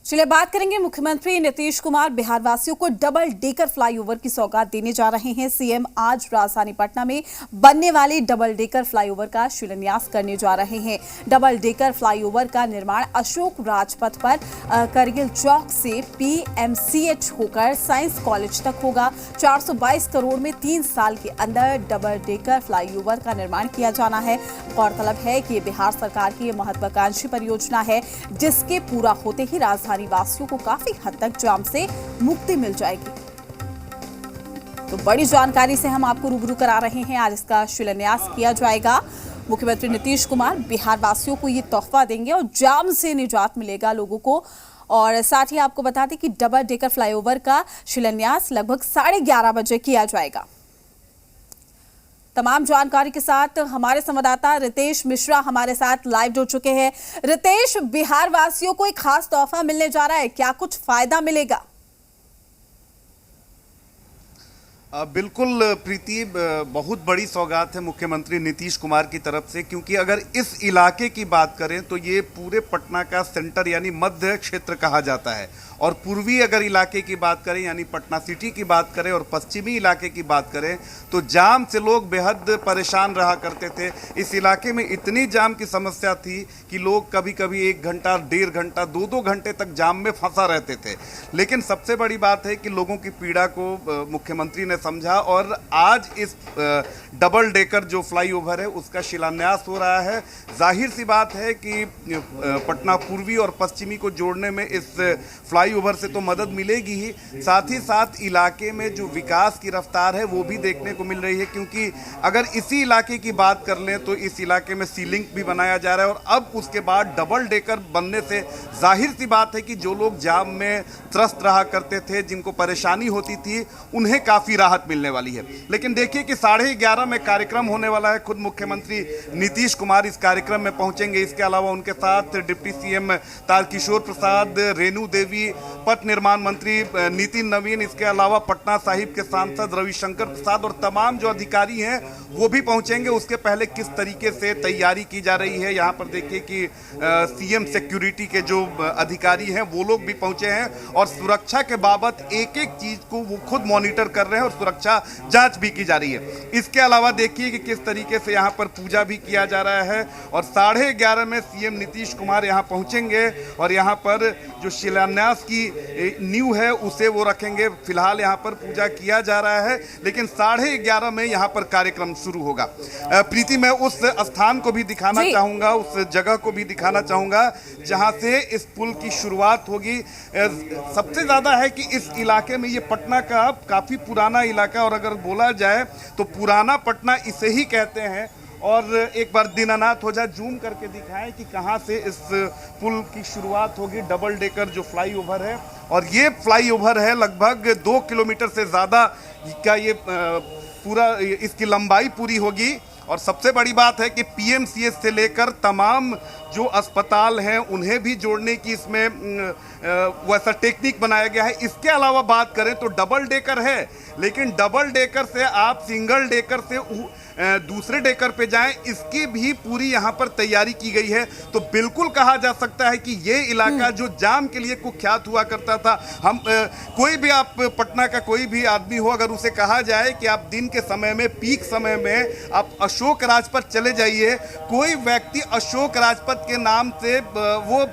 चलिए बात करेंगे। मुख्यमंत्री नीतीश कुमार बिहार वासियों को डबल डेकर फ्लाईओवर की सौगात देने जा रहे हैं। सीएम आज राजधानी पटना में बनने वाले डबल डेकर फ्लाईओवर का शिलान्यास करने जा रहे हैं। डबल डेकर फ्लाईओवर का निर्माण अशोक राजपथ पर करगिल चौक से पीएमसीएच होकर साइंस कॉलेज तक होगा। 422 करोड़ में 3 साल के अंदर डबल डेकर फ्लाईओवर का निर्माण किया जाना है। गौरतलब है कि बिहार सरकार की महत्वाकांक्षी परियोजना है, जिसके पूरा होते ही राजधानी वासियों को काफी हद तक जाम से मुक्ति मिल जाएगी। तो बड़ी जानकारी से हम आपको रूबरू करा रहे हैं। आज इसका शिलान्यास किया जाएगा। मुख्यमंत्री नीतीश कुमार बिहार वासियों को ये तोहफा देंगे और जाम से निजात मिलेगा लोगों को। और साथ ही आपको बता दें कि डबल डेकर फ्लाईओवर का शिलान्यास लगभग 11:30 बजे किया जाएगा। तमाम जानकारी के साथ हमारे संवाददाता रितेश मिश्रा हमारे साथ लाइव जुड़ चुके हैं। रितेश, बिहार वासियों को एक खास तोहफा मिलने जा रहा है, क्या कुछ फायदा मिलेगा? बिल्कुल प्रीति, बहुत बड़ी सौगात है मुख्यमंत्री नीतीश कुमार की तरफ से, क्योंकि अगर इस इलाके की बात करें तो ये पूरे पटना का सेंटर यानी मध्य क्षेत्र कहा जाता है। और पूर्वी अगर इलाके की बात करें यानी पटना सिटी की बात करें और पश्चिमी इलाके की बात करें तो जाम से लोग बेहद परेशान रहा करते थे। इस इलाके में इतनी जाम की समस्या थी कि लोग कभी कभी 1 घंटा, 1.5 घंटा, 2-2 घंटे तक जाम में फंसा रहते थे। लेकिन सबसे बड़ी बात है कि लोगों की पीड़ा को मुख्यमंत्री ने समझा और आज इस डबल डेकर जो फ्लाईओवर है उसका शिलान्यास हो रहा है। जाहिर सी बात है कि पटना पूर्वी और पश्चिमी को जोड़ने में इस फ्लाईओवर से तो मदद मिलेगी ही, साथ ही साथ इलाके में जो विकास की रफ्तार है वो भी देखने को मिल रही है। क्योंकि अगर इसी इलाके की बात कर लें तो इस इलाके में सी लिंक भी बनाया जा रहा है और अब उसके बाद डबल डेकर बनने से जाहिर सी बात है कि जो लोग जाम में त्रस्त रहा करते थे, जिनको परेशानी होती थी, उन्हें काफ़ी राहत मिलने वाली है। लेकिन देखिए कि 11:30 में कार्यक्रम होने वाला है। खुद मुख्यमंत्री नीतीश कुमार इस कार्यक्रम में पहुंचेंगे। इसके अलावा उनके साथ डिप्टी सीएम तारकिशोर प्रसाद, रेणु देवी, पथ निर्माण मंत्री नितिन नवीन, इसके अलावा पटना साहिब के सांसद रविशंकर प्रसाद और तमाम जो अधिकारी हैं वो भी पहुंचेंगे। उसके पहले किस तरीके से तैयारी की जा रही है, यहाँ पर देखिए कि सीएम सिक्योरिटी के जो अधिकारी हैं वो लोग भी पहुंचे हैं और सुरक्षा के बाबत एक एक चीज को वो खुद मॉनिटर कर रहे हैं और सुरक्षा जांच भी की जा रही है। इसके अलावा देखिए कि किस तरीके से यहाँ पर पूजा भी किया जा रहा है और 11:30 में सीएम नीतीश कुमार यहाँ पहुंचेंगे और यहाँ पर जो शिलान्यास की नींव है उसे वो रखेंगे। फिलहाल यहाँ पर पूजा किया जा रहा है, लेकिन 11:30 में यहाँ पर कार्यक्रम शुरू होगा। प्रीति, मैं उस स्थान को भी दिखाना चाहूँगा, उस जगह को भी दिखाना चाहूँगा जहाँ से इस पुल की शुरुआत होगी। सबसे ज़्यादा है कि इस इलाके में ये पटना का काफ़ी पुराना इलाका और अगर बोला जाए तो पुराना पटना इसे ही कहते हैं। और एक बार दीनानाथ हो जाए, जूम करके दिखाएं कि कहाँ से इस पुल की शुरुआत होगी। डबल डेकर जो फ्लाईओवर है और ये फ्लाईओवर है लगभग 2 किलोमीटर से ज़्यादा का, ये पूरा इसकी लंबाई पूरी होगी। और सबसे बड़ी बात है कि पीएमसीएच से लेकर तमाम जो अस्पताल हैं उन्हें भी जोड़ने की इसमें वैसा टेक्निक बनाया गया है। इसके अलावा बात करें तो डबल डेकर है, लेकिन डबल डेकर से आप सिंगल डेकर से दूसरे डेकर पे जाएं, इसकी भी पूरी यहाँ पर तैयारी की गई है। तो बिल्कुल कहा जा सकता है कि ये इलाका जो जाम के लिए कुख्यात हुआ करता था, हम कोई भी, आप पटना का कोई भी आदमी हो, अगर उसे कहा जाए कि आप दिन के समय में, पीक समय में आप अशोक राजपथ चले जाइए, कोई व्यक्ति अशोक राजपथ के नाम से वो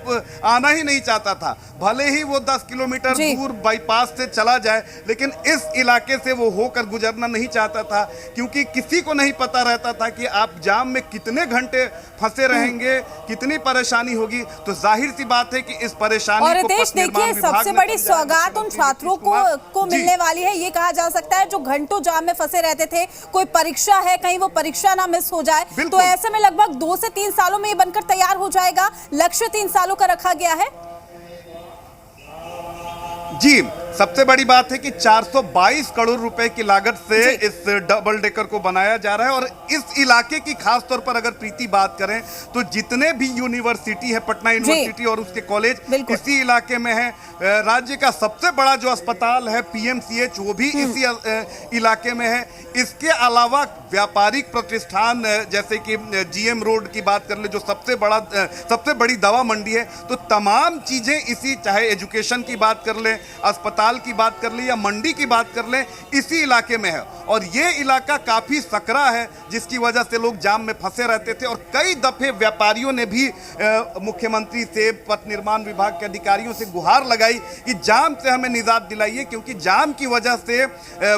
आना ही नहीं चाहता था। भले ही वो 10 किलोमीटर दूर बाईपास से चला जाए, लेकिन इस इलाके से वो होकर गुजरना नहीं चाहता था, क्योंकि किसी को नहीं पता रहता था कि आप जाम में कितने घंटे फंसे रहेंगे, कितनी परेशानी होगी। तो जाहिर सी बात है कि इस परेशानी और को देखिए, सबसे बड़ी सौगात उन छात्रों को मिलने वाली है। ये कहा जा सकता है जो घंटों जाम में फंसे रहते थे, कोई परीक्षा है, कहीं वो परीक्षा ना मिस हो जाए, तो ऐसे में लगभग 2 से 3 सालों में ये बनकर तैयार हो जाएगा। लक्ष्य 3 सालों का रखा गया है। जी, सबसे बड़ी बात है कि 422 करोड़ रुपए की लागत से इस डबल डेकर को बनाया जा रहा है। और इस इलाके की खास तौर पर अगर प्रीति बात करें तो जितने भी यूनिवर्सिटी है, पटना यूनिवर्सिटी और उसके कॉलेज इसी इलाके में है। राज्य का सबसे बड़ा जो अस्पताल है PMCH वो भी इसी इलाके में है। इसके अलावा व्यापारिक प्रतिष्ठान जैसे कि GM रोड की बात कर ले, जो सबसे बड़ी दवा मंडी है, तो तमाम चीजें इसी, चाहे एजुकेशन की बात कर ले, अस्पताल की बात कर ले या मंडी की बात कर ले, इसी इलाके में है। और ये इलाका काफी सकरा है जिसकी वजह से लोग जाम में फंसे रहते थे। और कई दफे व्यापारियों ने भी मुख्यमंत्री से, पथ निर्माण विभाग के अधिकारियों से गुहार लगाई कि जाम से हमें निजात दिलाइए, क्योंकि जाम की वजह से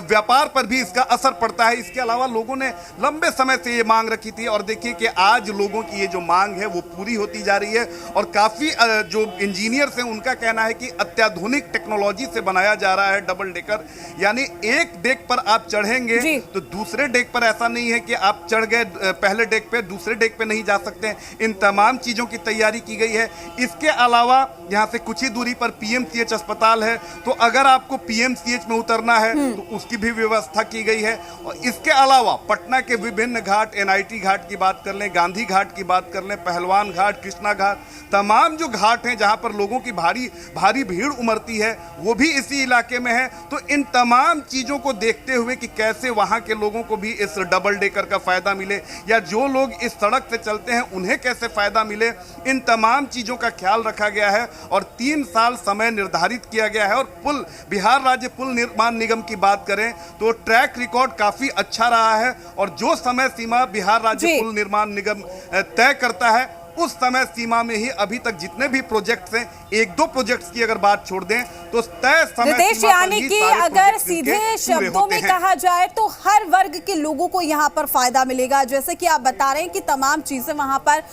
व्यापार पर भी इसका असर पड़ता है। इसके अलावा लोगों ने लंबे समय से ये मांग रखी थी और देखिए कि आज लोगों की ये जो मांग है वो पूरी होती जा रही है। और काफी जो इंजीनियर्स हैं उनका कहना है कि अत्याधुनिक टेक्नोलॉजी से बनाया जा रहा है डबल डेकर, यानी एक डेक पर आप चढ़ेंगे तो दूसरे डेक पर ऐसा नहीं है कि आप चढ़ गए पहले डेक पे, दूसरे डेक पे नहीं जा सकते। इन तमाम चीजों की तैयारी की गई है। इसके अलावा यहाँ से कुछ ही दूरी पर PMCH अस्पताल है, तो अगर आपको PMCH में उतरना है तो उसकी भी व्यवस्था की गई है। और इसके अलावा पटना के विभिन्न घाट, NIT घाट की बात कर लें, गांधी घाट की बात कर लें, पहलवान घाट, कृष्णा घाट, तमाम जो घाट हैं जहां पर लोगों की भारी भीड़ उमड़ती है वो भी इसी इलाके में है। तो इन तमाम चीजों को देखते हुए कि कैसे वहां के लोगों को भी इस डबल डेकर का फायदा मिले या जो लोग इस सड़क से चलते हैं उन्हें कैसे फायदा मिले, इन तमाम चीजों का ख्याल रखा गया है। और 3 साल समय निर्धारित किया गया है। और बिहार राज्य पुल निर्माण निगम की बात करें तो ट्रैक रिकॉर्ड काफी अच्छा रहा है। और जो समय सीमा बिहार राज्य पुल निर्माण निगम तय करता है उस समय सीमा में ही अभी तक जितने भी प्रोजेक्ट्स हैं, 1-2 प्रोजेक्ट्स की अगर बात छोड़ दें तो तय समय रितेश, यानी कि अगर सीधे शब्दों में कहा जाए तो हर वर्ग के लोगों को यहाँ पर फायदा मिलेगा। जैसे कि आप बता रहे हैं कि तमाम चीजें वहां पर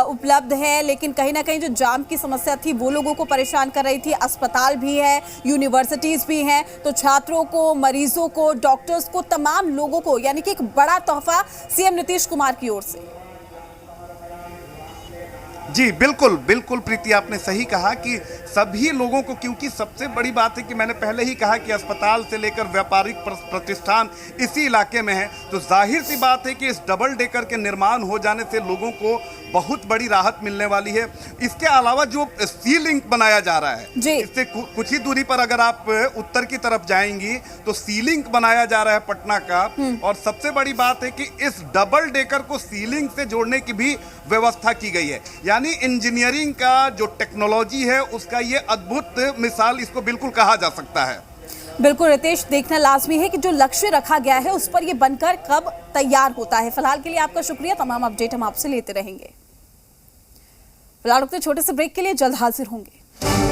उपलब्ध है, लेकिन कहीं ना कहीं जो जाम की समस्या थी वो लोगों को परेशान कर रही थी। अस्पताल भी है, यूनिवर्सिटीज भी हैं, तो छात्रों को, मरीजों को, डॉक्टर्स को, तमाम लोगों को यानी कि एक बड़ा तोहफा CM नीतीश कुमार की ओर से। जी बिल्कुल प्रीति, आपने सही कहा कि सभी लोगों को, क्योंकि सबसे बड़ी बात है कि मैंने पहले ही कहा कि अस्पताल से लेकर व्यापारिक प्रतिष्ठान इसी इलाके में है, तो जाहिर सी बात है कि इस डबल डेकर के निर्माण हो जाने से लोगों को बहुत बड़ी राहत मिलने वाली है। इसके अलावा जो सी लिंक बनाया जा रहा है, इससे कुछ ही दूरी पर अगर आप उत्तर की तरफ जाएंगी तो सी लिंक बनाया जा रहा है पटना का। और सबसे बड़ी बात है कि इस डबल डेकर को सी लिंक से जोड़ने की भी व्यवस्था की गई है। यानी इंजीनियरिंग का जो टेक्नोलॉजी है उसका ये अद्भुत मिसाल इसको बिल्कुल कहा जा सकता है। बिल्कुल रितेश, देखना लाजमी है कि जो लक्ष्य रखा गया है उस पर ये बनकर कब तैयार होता है। फिलहाल के लिए आपका शुक्रिया, तमाम अपडेट हम आपसे लेते रहेंगे। फिलहाल रुकते छोटे से ब्रेक के लिए, जल्द हाजिर होंगे।